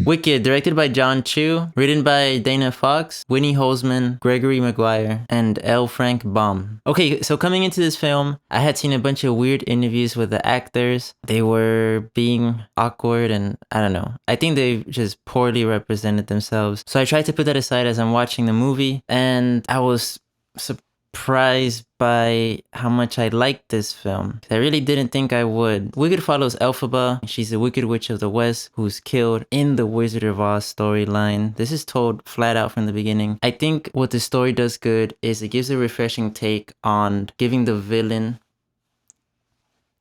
Wicked, directed by John Chu, written by Dana Fox, Winnie Holzman, Gregory Maguire, and L. Frank Baum. Okay, so coming into this film, I had seen a bunch of weird interviews with the actors. They were being awkward and I don't know. I think they just poorly represented themselves. So I tried to put that aside as I'm watching the movie, and I was surprised by how much I liked this film. I really didn't think I would. Wicked follows Elphaba. She's the Wicked Witch of the West who's killed in the Wizard of Oz storyline. This is told flat out from the beginning. I think what the story does good is it gives a refreshing take on giving the villain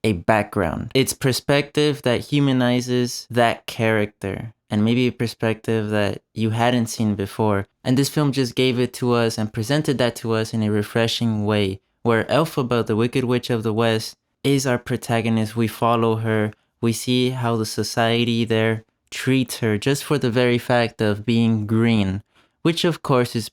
a background. It's perspective that humanizes that character, and maybe a perspective that you hadn't seen before. And this film just gave it to us and presented that to us in a refreshing way, where Elphaba, the Wicked Witch of the West, is our protagonist. We follow her. We see how the society there treats her just for the very fact of being green, which of course is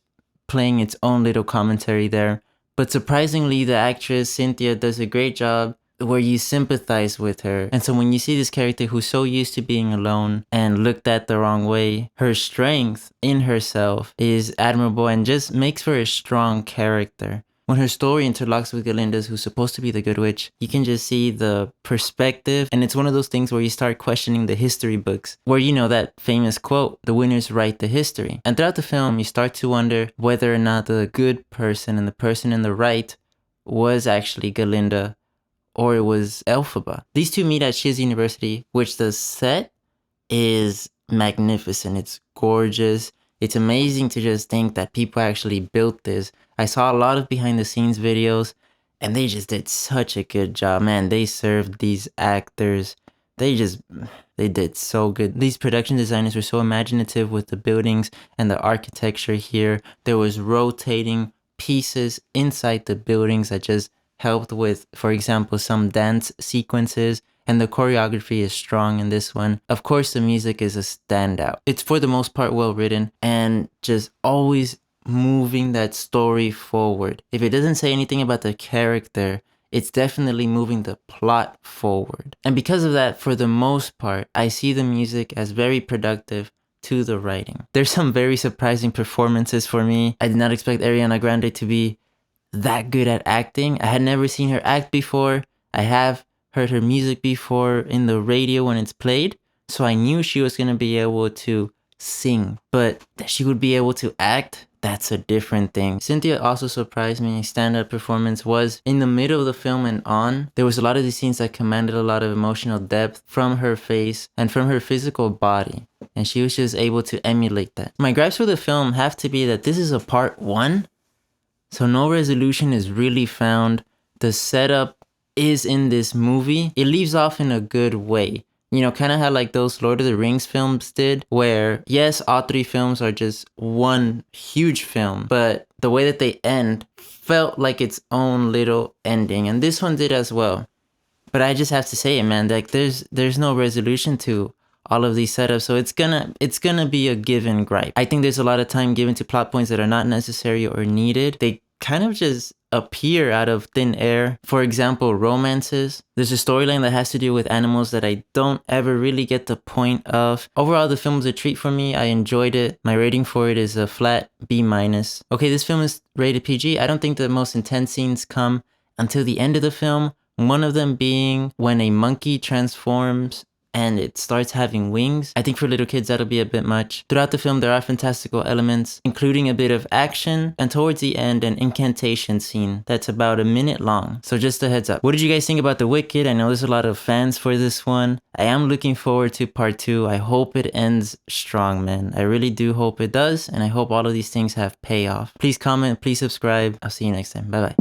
playing its own little commentary there. But surprisingly, the actress Cynthia does a great job where you sympathize with her. And so when you see this character who's so used to being alone and looked at the wrong way, her strength in herself is admirable and just makes for a strong character. When her story interlocks with Galinda's, who's supposed to be the good witch, you can just see the perspective. And it's one of those things where you start questioning the history books, where you know that famous quote, the winners write the history. And throughout the film, you start to wonder whether or not the good person and the person in the right was actually Galinda, or it was Elphaba. These two meet at Shiz University, which the set is magnificent. It's gorgeous. It's amazing to just think that people actually built this. I saw a lot of behind the scenes videos and they just did such a good job. Man, they served these actors. They did so good. These production designers were so imaginative with the buildings and the architecture here. There was rotating pieces inside the buildings that just helped with, for example, some dance sequences, and the choreography is strong in this one. Of course, the music is a standout. It's for the most part well written and just always moving that story forward. If it doesn't say anything about the character, it's definitely moving the plot forward. And because of that, for the most part, I see the music as very productive to the writing. There's some very surprising performances for me. I did not expect Ariana Grande to be that good at acting. I had never seen her act before. I have heard her music before in the radio when it's played, so I knew she was going to be able to sing, but that she would be able to act, that's a different thing. Cynthia also surprised me. Stand-up performance was in the middle of the film and on. There was a lot of these scenes that commanded a lot of emotional depth from her face and from her physical body, and she was just able to emulate that. My gripes for the film have to be that this is a part one, so no resolution is really found. The setup is in this movie. It leaves off in a good way. You know, kind of how like those Lord of the Rings films did, where yes, all three films are just one huge film, but the way that they end felt like its own little ending, and this one did as well. But I just have to say it, man, like there's no resolution to all of these setups, so it's gonna be a given gripe. I think there's a lot of time given to plot points that are not necessary or needed. They kind of just appear out of thin air. For example, romances. There's a storyline that has to do with animals that I don't ever really get the point of. Overall, the film was a treat for me. I enjoyed it. My rating for it is a flat B-. Okay, this film is rated PG. I don't think the most intense scenes come until the end of the film. One of them being when a monkey transforms and it starts having wings. I think for little kids that'll be a bit much. Throughout the film there are fantastical elements, including a bit of action, and towards the end an incantation scene that's about a minute long. So just a heads up. What did you guys think about The Wicked? I know there's a lot of fans for this one. I am looking forward to part 2. I hope it ends strong, man. I really do hope it does, and I hope all of these things have payoff. Please comment, please subscribe. I'll see you next time. Bye bye.